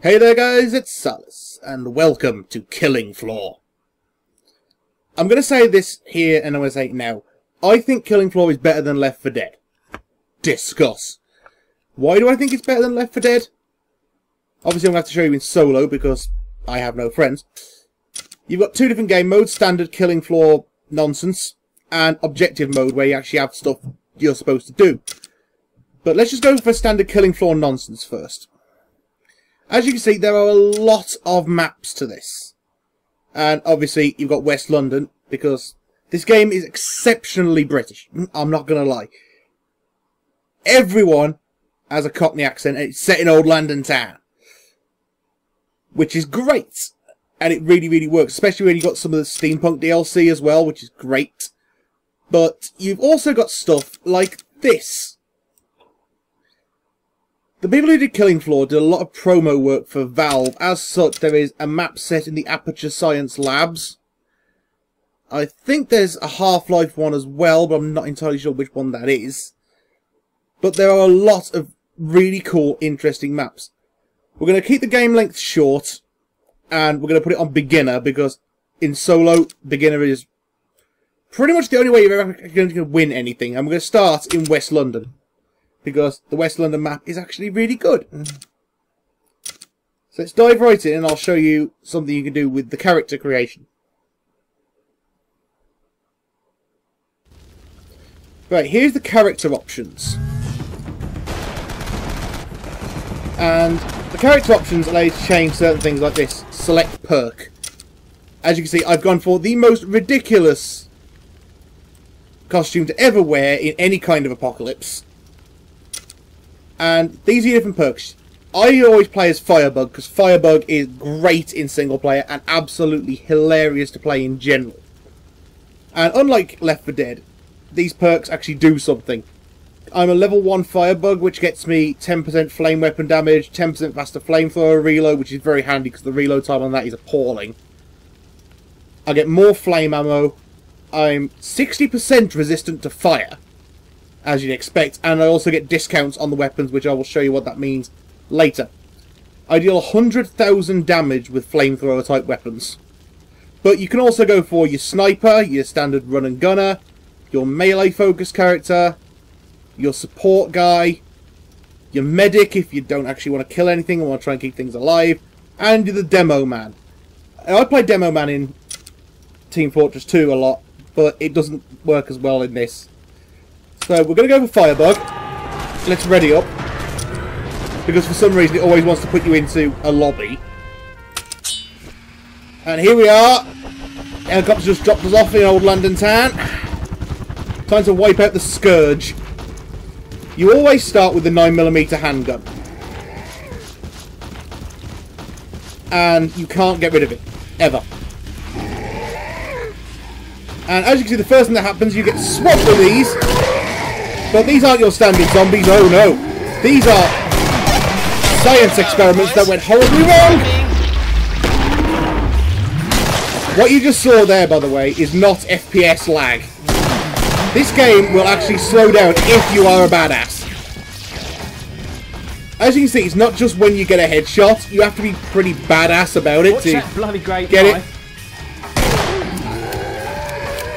Hey there guys, it's Salis, and welcome to Killing Floor. I'm going to say this here, and I'm going to say it now. I think Killing Floor is better than Left 4 Dead. Discuss. Why do I think it's better than Left 4 Dead? Obviously I'm going to have to show you in solo, because I have no friends. You've got two different game modes, standard Killing Floor nonsense, and objective mode, where you actually have stuff you're supposed to do. But let's just go for standard Killing Floor nonsense first. As you can see, there are a lot of maps to this. And obviously, you've got West London, because this game is exceptionally British. I'm not going to lie. Everyone has a cockney accent, and it's set in old London town. Which is great. And it really, really works. Especially when you've got some of the steampunk DLC as well, which is great. But you've also got stuff like this. The people who did Killing Floor did a lot of promo work for Valve. As such, there is a map set in the Aperture Science Labs. I think there's a Half-Life one as well, but I'm not entirely sure which one that is. But there are a lot of really cool, interesting maps. We're going to keep the game length short, and we're going to put it on beginner, because in solo, beginner is pretty much the only way you're ever going to win anything. And we're going to start in West London, because the West London map is actually really good. So let's dive right in, and I'll show you something you can do with the character creation. Right, here's the character options. And the character options allow you to change certain things like this. Select perk. As you can see, I've gone for the most ridiculous costume to ever wear in any kind of apocalypse. And these are your different perks. I always play as Firebug, because Firebug is great in single player and absolutely hilarious to play in general. And unlike Left 4 Dead, these perks actually do something. I'm a level 1 Firebug, which gets me 10% flame weapon damage, 10% faster flamethrower reload, which is very handy because the reload time on that is appalling. I get more flame ammo. I'm 60% resistant to fire, as you'd expect, and I also get discounts on the weapons, which I will show you what that means later. I deal 100,000 damage with flamethrower type weapons. But you can also go for your sniper, your standard run and gunner, your melee focused character, your support guy, your medic if you don't actually want to kill anything and want to try and keep things alive, and you're the demo man. I play demo man in Team Fortress 2 a lot, but it doesn't work as well in this. So we're going to go for Firebug. Let's ready up, because for some reason it always wants to put you into a lobby. And here we are. Helicopter just dropped us off in old London town. Time to wipe out the Scourge. You always start with the 9mm handgun. And you can't get rid of it. Ever. And as you can see, the first thing that happens, you get swapped with these. But these aren't your standard zombies, oh no. These are science experiments that went horribly wrong. What you just saw there, by the way, is not FPS lag. This game will actually slow down if you are a badass. As you can see, it's not just when you get a headshot. You have to be pretty badass about it to get it.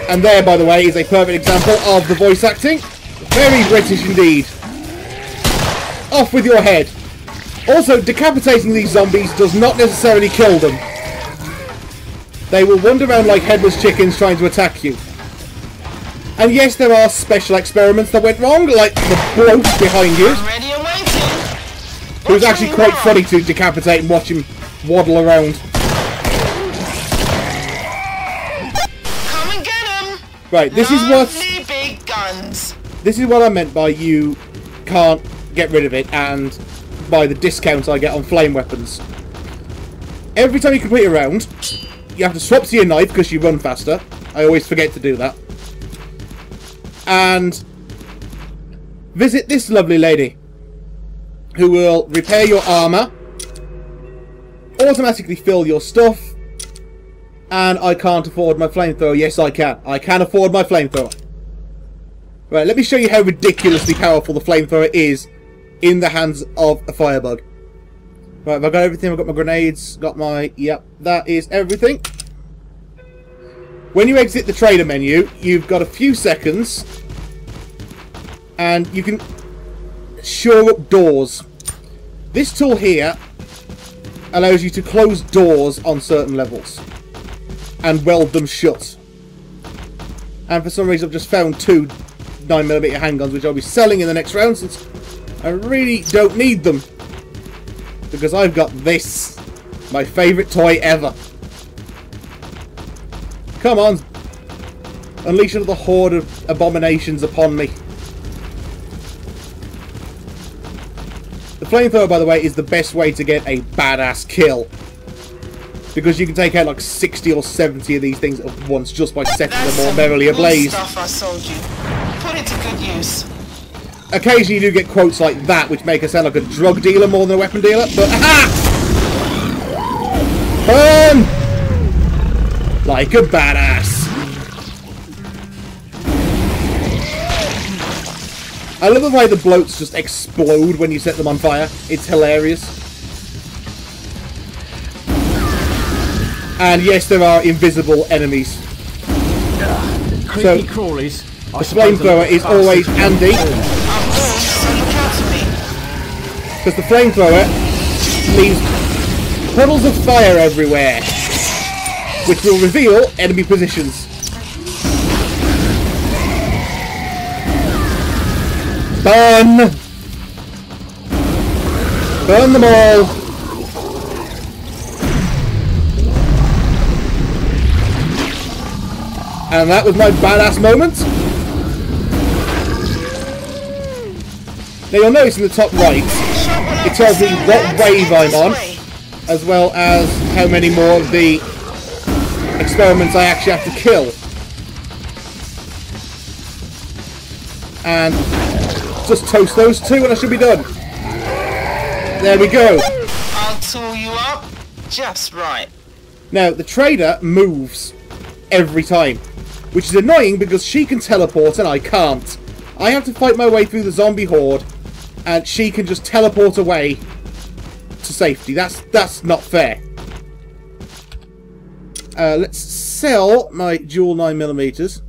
And there, by the way, is a perfect example of the voice acting. Very British indeed. Off with your head. Also, decapitating these zombies does not necessarily kill them. They will wander around like headless chickens trying to attack you. And yes, there are special experiments that went wrong, like the bloke behind you. It was actually quite funny to decapitate and watch him waddle around. Come and get him. Right, this is big guns. This is what I meant by you can't get rid of it, and by the discounts I get on flame weapons. Every time you complete a round, you have to swap to your knife because you run faster. I always forget to do that. And visit this lovely lady, who will repair your armour, automatically fill your stuff, and I can't afford my flamethrower. Yes, I can. I can afford my flamethrower. Right, let me show you how ridiculously powerful the flamethrower is in the hands of a Firebug. Right, have I got everything? I've got my grenades, got my... Yep, that is everything. When you exit the trader menu, you've got a few seconds, and you can shore up doors. This tool here allows you to close doors on certain levels and weld them shut. And for some reason I've just found 2 9mm handguns, which I'll be selling in the next round, since I really don't need them. Because I've got this, my favourite toy ever. Come on, unleash another horde of abominations upon me. The flamethrower, by the way, is the best way to get a badass kill. Because you can take out like 60 or 70 of these things at once just by setting them more merrily ablaze. Stuff I sold you. Put it to good use. Occasionally you do get quotes like that, which make us sound like a drug dealer more than a weapon dealer, but aha! Burn! Like a badass. I love the way the bloats just explode when you set them on fire. It's hilarious. And yes, there are invisible enemies. Creepy crawlies. The flamethrower is always handy. Because the flamethrower leaves puddles of fire everywhere, which will reveal enemy positions. Burn! Burn them all! And that was my badass moment. Now you'll notice in the top right, it tells me what wave I'm on, as well as how many more of the experiments I actually have to kill. And just toast those 2 and I should be done. There we go. I'll tool you up just right. Now, the trader moves every time, which is annoying because she can teleport and I can't. I have to fight my way through the zombie horde, and she can just teleport away to safety. That's not fair. Let's sell my dual 9mm.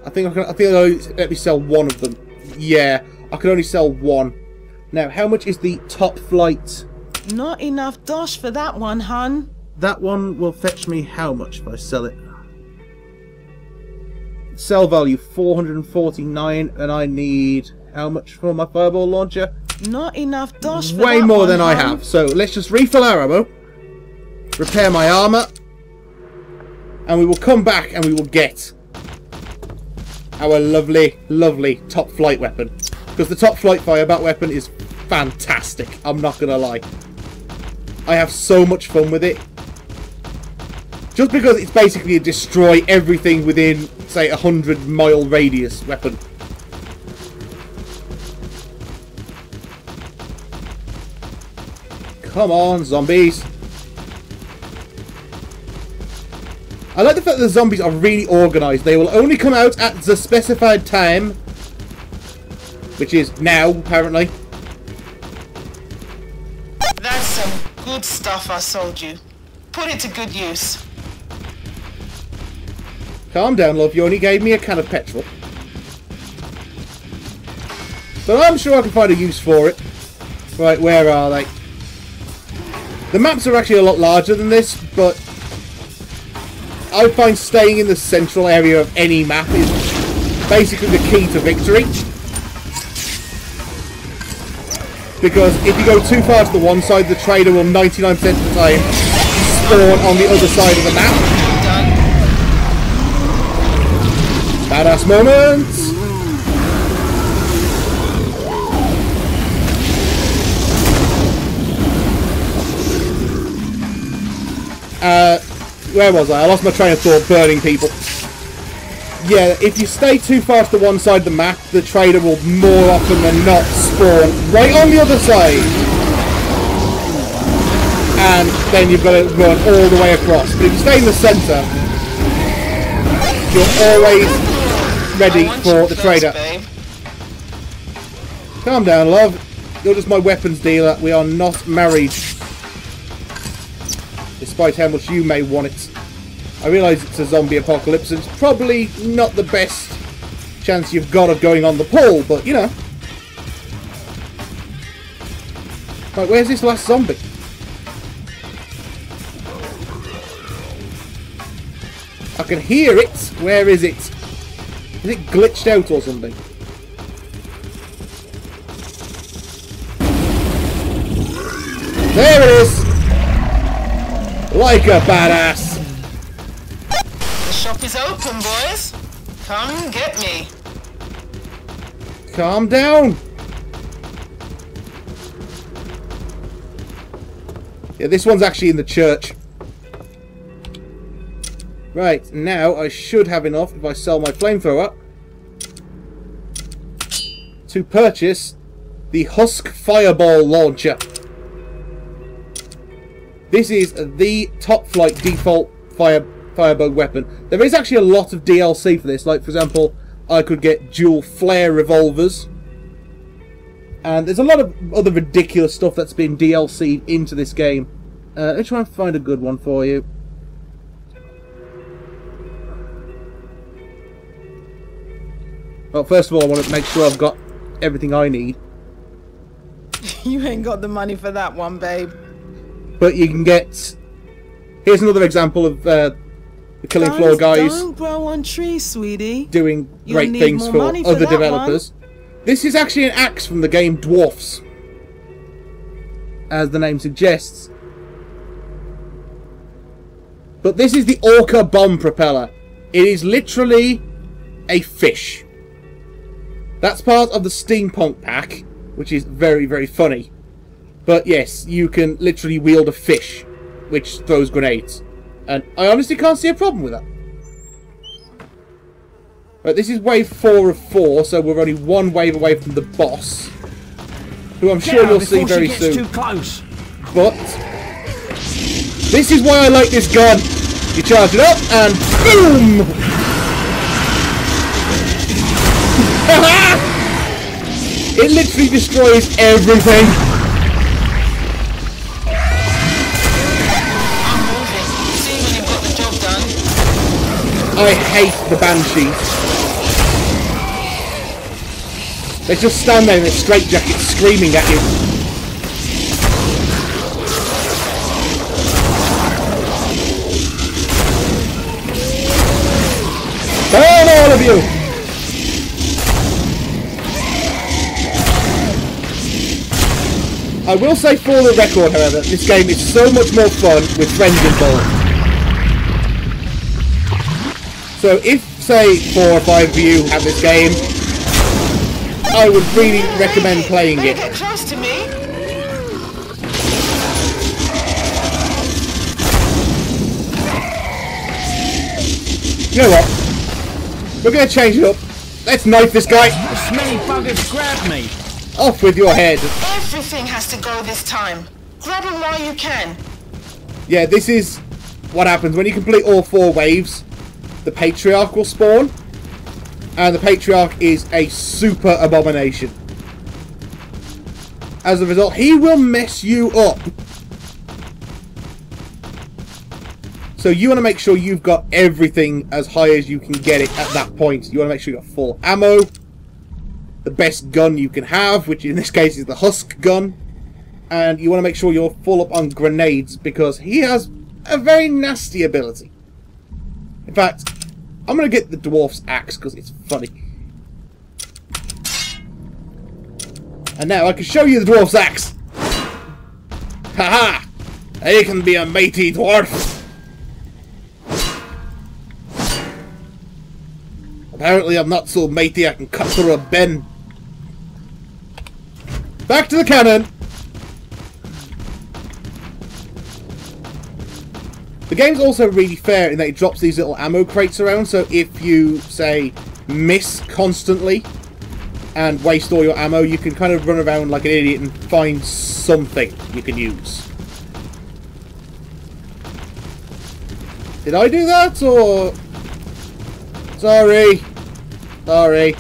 I think I'll only let me sell one of them. Yeah, I can only sell one. Now, how much is the top flight? Not enough dosh for that one, hun. That one will fetch me how much if I sell it? Sell value 449, and I need how much for my fireball launcher? Not enough dosh for Way that more one, than I hun. have. So let's just refill our ammo, repair my armor, and we will come back and we will get our lovely, lovely top flight weapon. Because the top flight firebat weapon is fantastic. I'm not gonna lie. I have so much fun with it. Just because it's basically a destroy everything within, say, 100-mile radius weapon. Come on, zombies. I like the fact that the zombies are really organised. They will only come out at the specified time, which is now, apparently. That's some good stuff I sold you. Put it to good use. Calm down, love. You only gave me a can of petrol. But I'm sure I can find a use for it. Right, where are they? The maps are actually a lot larger than this, but I find staying in the central area of any map is basically the key to victory. Because if you go too far to the one side, the trader will 99% of the time spawn on the other side of the map. Badass moments! Where was I? I lost my train of thought burning people. Yeah, if you stay too far to the one side of the map, the trader will more often than not spawn right on the other side. And then you've got to run all the way across. But if you stay in the centre, you're always ready for the trader. Babe. Calm down, love. You're just my weapons dealer. We are not married. Despite how much you may want it. I realise it's a zombie apocalypse, and it's probably not the best chance you've got of going on the pole, but you know. Right, where's this last zombie? I can hear it. Where is it? Is it glitched out or something? There it is! Like a badass! The shop is open, boys. Come get me. Calm down! Yeah, this one's actually in the church. Right, now I should have enough if I sell my flamethrower to purchase the Husk Fireball Launcher. This is the top flight default firebug weapon. There is actually a lot of DLC for this. Like, for example, I could get dual flare revolvers. And there's a lot of other ridiculous stuff that's been DLC'd into this game. Let me try and find a good one for you. Well, first of all, I want to make sure I've got everything I need. You ain't got the money for that one, babe. But you can get... Here's another example of the Killing Floor guys Don't grow on trees, sweetie. doing great need things more for money for other that developers. This is actually an axe from the game Dwarfs, as the name suggests. But this is the Orca bomb propeller. It is literally a fish. That's part of the steampunk pack, which is very, very funny. But yes, you can literally wield a fish, which throws grenades. And I honestly can't see a problem with that. Right, this is wave 4 of 4, so we're only one wave away from the boss, who I'm sure you'll see very soon. Too close. But this is why I like this gun. You charge it up and boom! It literally destroys everything. I'm moving. See when you've got the job done. I hate the banshees. They just stand there in their straitjackets screaming at you. Burn, all of you! I will say for the record, however, this game is so much more fun with friends involved. So if, say, 4 or 5 of you have this game, I would really recommend playing Better it. get close to me. You know what? We're going to change it up. Let's knife this guy. The smelly buggers grabbed me. Off with your head. Everything has to go this time. Grab him while you can. Yeah, this is what happens when you complete all 4 waves. The Patriarch will spawn. And the Patriarch is a super abomination. As a result, he will mess you up. So you want to make sure you've got everything as high as you can get it at that point. You want to make sure you've got full ammo. The best gun you can have, which in this case is the Husk gun. And you want to make sure you're full up on grenades, because he has a very nasty ability. In fact, I'm going to get the Dwarf's axe because it's funny. And now I can show you the Dwarf's axe. Haha! I can be a mighty dwarf. Apparently I'm not so mighty I can cut through a bin. Back to the cannon! The game's also really fair in that it drops these little ammo crates around, so if you, say, miss constantly and waste all your ammo, you can kind of run around like an idiot and find something you can use. Did I do that, or... Sorry. Sorry.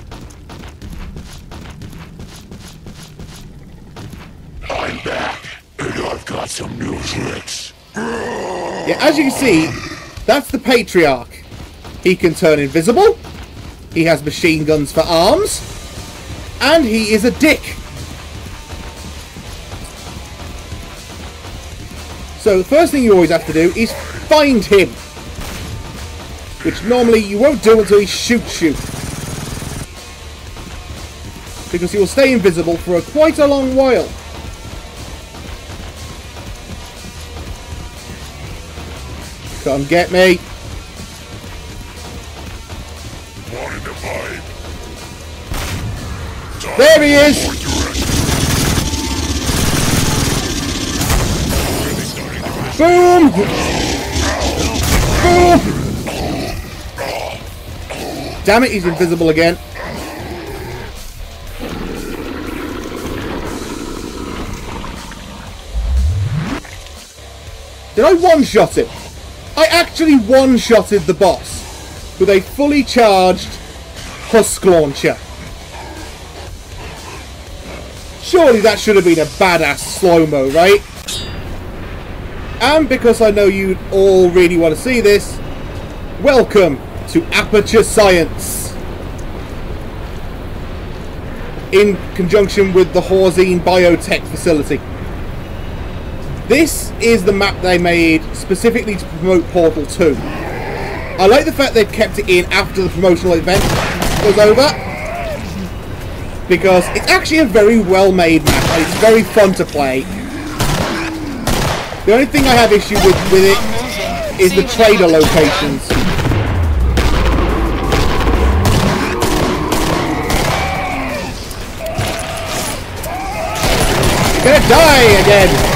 got some new tricks. Yeah, as you can see, that's the Patriarch. He can turn invisible, he has machine guns for arms, and he is a dick. So the first thing you always have to do is find him, which normally you won't do until he shoots you, because he will stay invisible for quite a long while. Come get me. There he is! Boom! Boom! Damn it, he's invisible again. Did I one-shot him? I actually one-shotted the boss with a fully charged husk launcher. Surely that should have been a badass slow-mo, right? And because I know you all really want to see this, welcome to Aperture Science. In conjunction with the Horzine Biotech facility. This is the map they made specifically to promote Portal 2. I like the fact they've kept it in after the promotional event was over, because it's actually a very well made map and it's very fun to play. The only thing I have issue with it is the trader locations. You're gonna die again!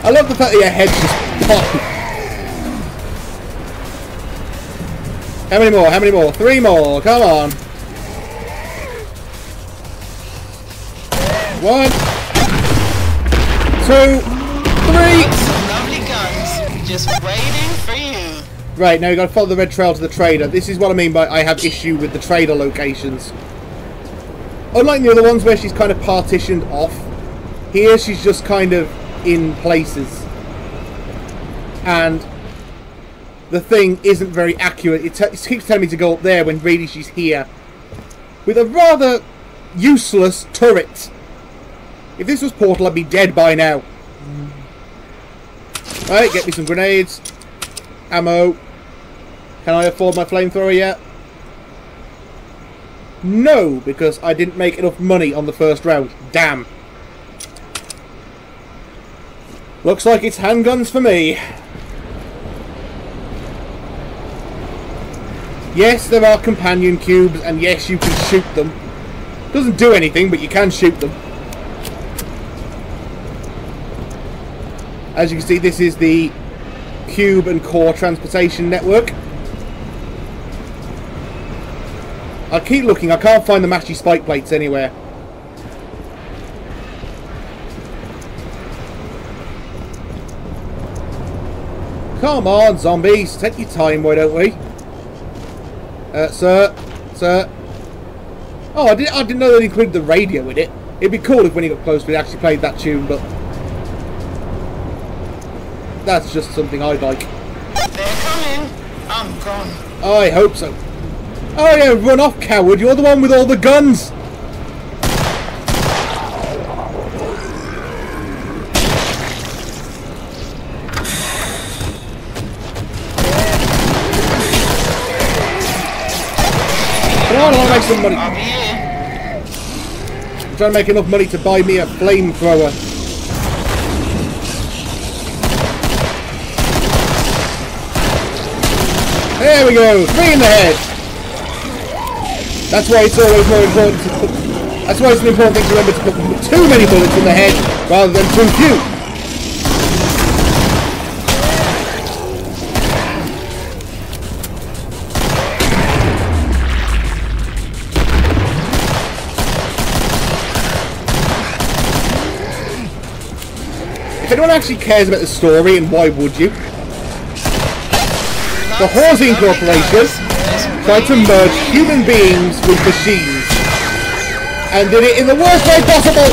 I love the fact that your head's just popping. How many more? How many more? 3 more. Come on. 1, 2, 3. Some lovely guns just waiting for you. Right, now you gotta follow the red trail to the trader. This is what I mean by I have issue with the trader locations. Unlike the other ones where she's kind of partitioned off, here she's just kind of in places. And the thing isn't very accurate. It keeps telling me to go up there when really she's here. With a rather useless turret. If this was Portal, I'd be dead by now. Right, get me some grenades. Ammo. Can I afford my flamethrower yet? No, because I didn't make enough money on the first round. Damn. Looks like it's handguns for me. Yes, there are companion cubes, and yes, you can shoot them. Doesn't do anything, but you can shoot them. As you can see, this is the cube and core transportation network. I keep looking, I can't find the mashy spike plates anywhere. Come on, zombies, take your time, why don't we? Sir. Oh, I didn't know they included the radio in it. It'd be cool if when you got close we actually played that tune, but that's just something I'd like. They're coming. I'm gone. I hope so. Oh yeah, run off, coward! You're the one with all the guns! Come on, I want to make some money. I'll be here. I'm trying to make enough money to buy me a flamethrower. There we go, 3 in the head. That's why it's always more important to put. That's why it's an important thing to remember to put too many bullets in the head rather than too few. If anyone actually cares about the story, and why would you? The Horzine Corporation tried to merge human beings with machines. And did it in the worst way possible!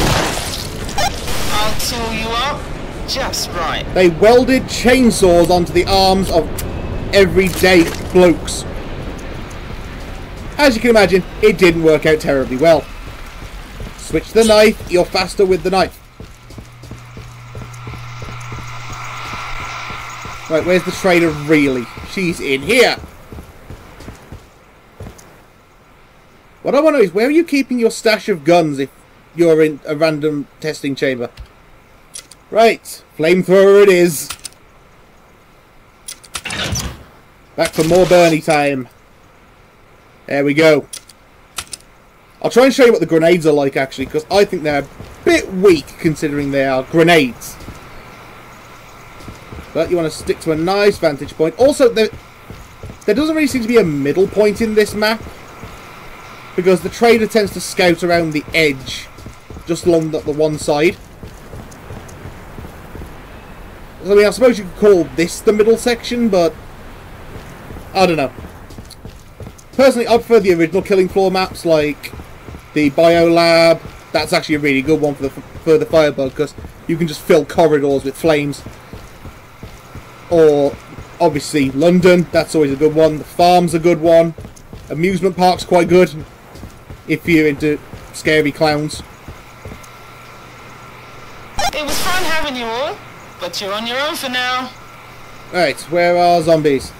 I'll tool you up just right. They welded chainsaws onto the arms of everyday blokes. As you can imagine, it didn't work out terribly well. Switch the knife, you're faster with the knife. Right, where's the trader really? She's in here. What I want to know is, where are you keeping your stash of guns if you're in a random testing chamber? Right, flamethrower it is. Back for more Bernie time. There we go. I'll try and show you what the grenades are like, actually, because I think they're a bit weak considering they are grenades. But you want to stick to a nice vantage point. Also, there doesn't really seem to be a middle point in this map, because the trader tends to scout around the edge, just along the one side. I mean, I suppose you could call this the middle section, but I don't know. Personally, I prefer the original Killing Floor maps, like the Biolab. That's actually a really good one for the Firebug, because you can just fill corridors with flames. Or, obviously, London. That's always a good one. The Farm's a good one. Amusement Park's quite good, if you're into scary clowns. It was fun having you all, but you're on your own for now. Right, where are zombies?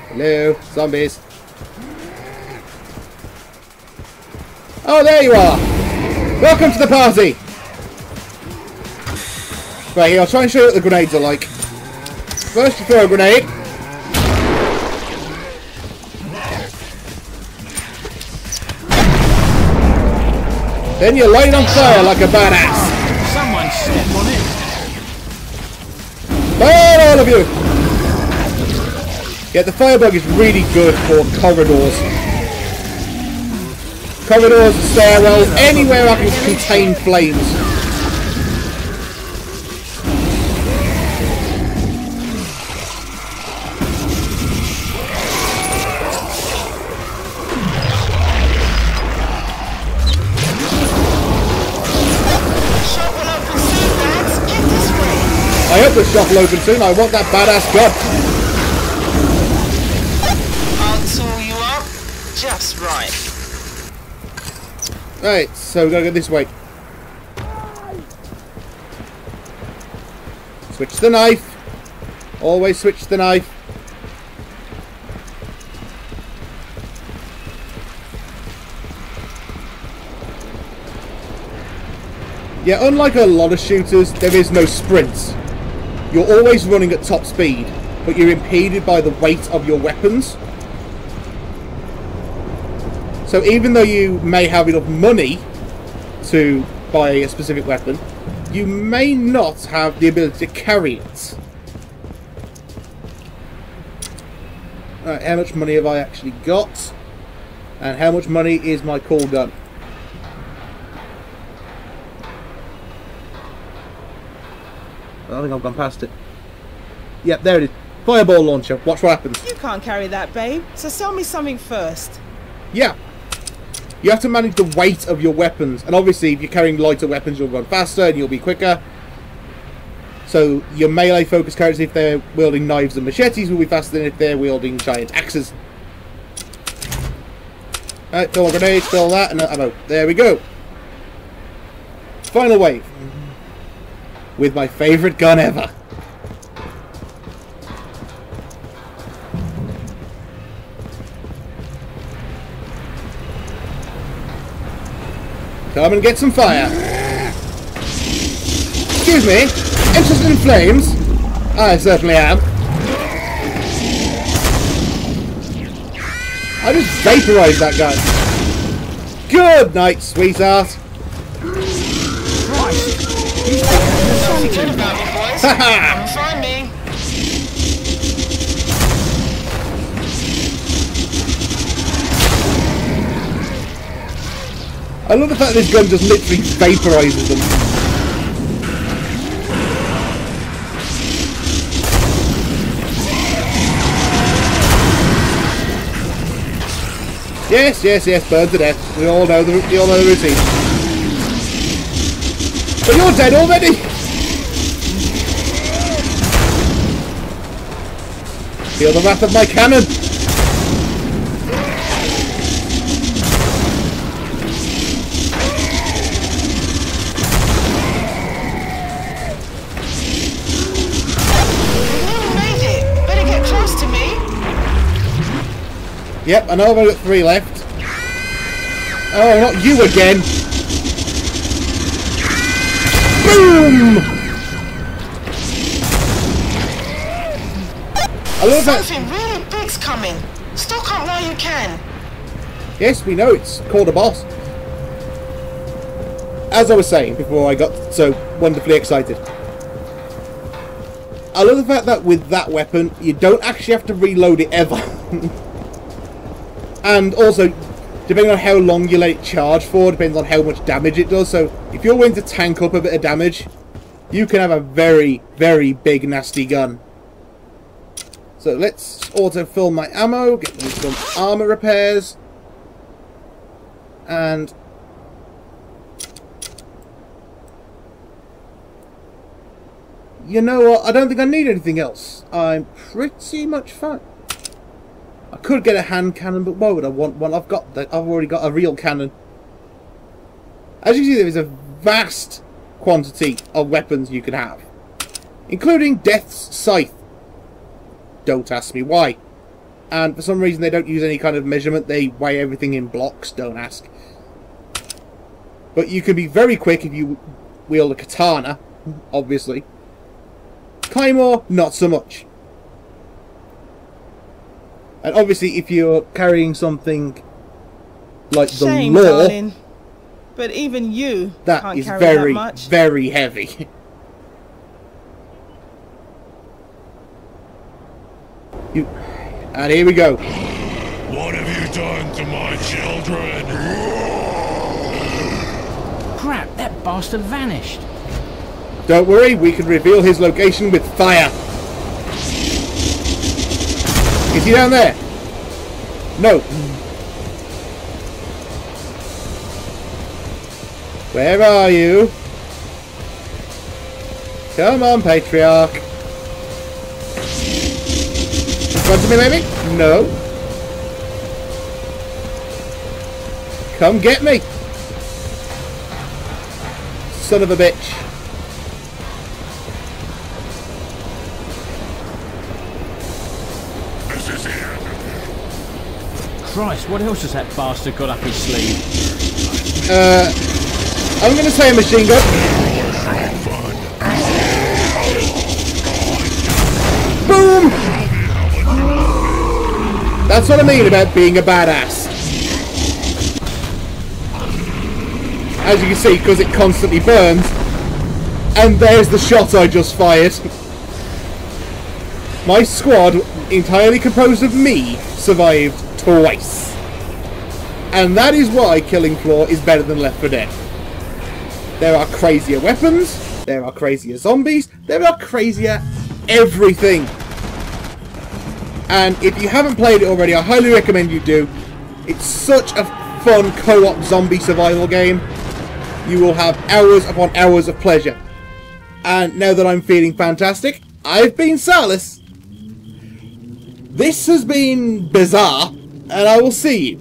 Hello, zombies. Oh, there you are! Welcome to the party! Right, here, I'll try and show you what the grenades are like. First you throw a grenade. Then you light it on fire like a badass. Someone step on it. Burn, all of you! Yeah, the Firebug is really good for corridors. Corridors, stairwells, anywhere I can contain flames. I hope the shop will open soon. I want that badass gun. I'll tool you up just right. Right, so we gotta go this way. Switch the knife. Always switch the knife. Yeah, unlike a lot of shooters, there is no sprints. You're always running at top speed, but you're impeded by the weight of your weapons. So even though you may have enough money to buy a specific weapon, you may not have the ability to carry it. Alright, how much money have I actually got? And how much money is my cool gun? I think I've gone past it. Yep, there it is. Fireball launcher. Watch what happens. You can't carry that, babe. So sell me something first. Yeah. You have to manage the weight of your weapons. And obviously, if you're carrying lighter weapons, you'll run faster and you'll be quicker. So your melee focus characters, if they're wielding knives and machetes, will be faster than if they're wielding giant axes. Alright, fill a grenade, fill that, and ammo. There we go. Final wave. With my favourite gun ever. Come and get some fire. Excuse me, interested in flames? I certainly am. I just vaporised that guy. Good night, sweetheart. Don't forget about me, boys. Come and find me. I love the fact this gun just literally vaporises them. Yes, yes, yes, birds to death. We all know the routine. But you're dead already! Feel the wrath of my cannon! Yep, I know I've only got 3 left. Oh, not you again! Boom! I love that. Something really big's coming. Stock up while you can. Yes, we know, it's called a boss. As I was saying before I got so wonderfully excited. I love the fact that with that weapon, you don't actually have to reload it ever. And also, depending on how long you let it charge for, depends on how much damage it does. So, if you're willing to tank up a bit of damage, you can have a very, very big, nasty gun. So, let's auto-fill my ammo, get me some armor repairs. And... you know what? I don't think I need anything else. I'm pretty much fine. I could get a hand cannon, but why would I want one? I've already got a real cannon. As you see, there is a vast quantity of weapons you can have, including Death's Scythe. Don't ask me why. And for some reason, they don't use any kind of measurement. They weigh everything in blocks. Don't ask. But you can be very quick if you wield a katana, obviously. Claymore, not so much. And obviously, if you're carrying something like Shame, the law, darling. But even you that can't is carry very, that much. very heavy. And here we go. What have you done to my children? Crap, that bastard vanished. Don't worry, we can reveal his location with fire. Is he down there? No. Where are you? Come on, Patriarch. In front of me, maybe? No. Come get me. Son of a bitch. Christ, what else has that bastard got up his sleeve? I'm going to say a machine gun. Boom! That's what I mean about being a badass. As you can see, because it constantly burns. And there's the shot I just fired. My squad, entirely composed of me, survived twice. And that is why Killing Floor is better than Left 4 Dead. There are crazier weapons, there are crazier zombies, there are crazier everything. And if you haven't played it already, I highly recommend you do. It's such a fun co-op zombie survival game. You will have hours upon hours of pleasure. And now that I'm feeling fantastic, I've been Salis. This has been bizarre, and I will see you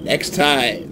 next time.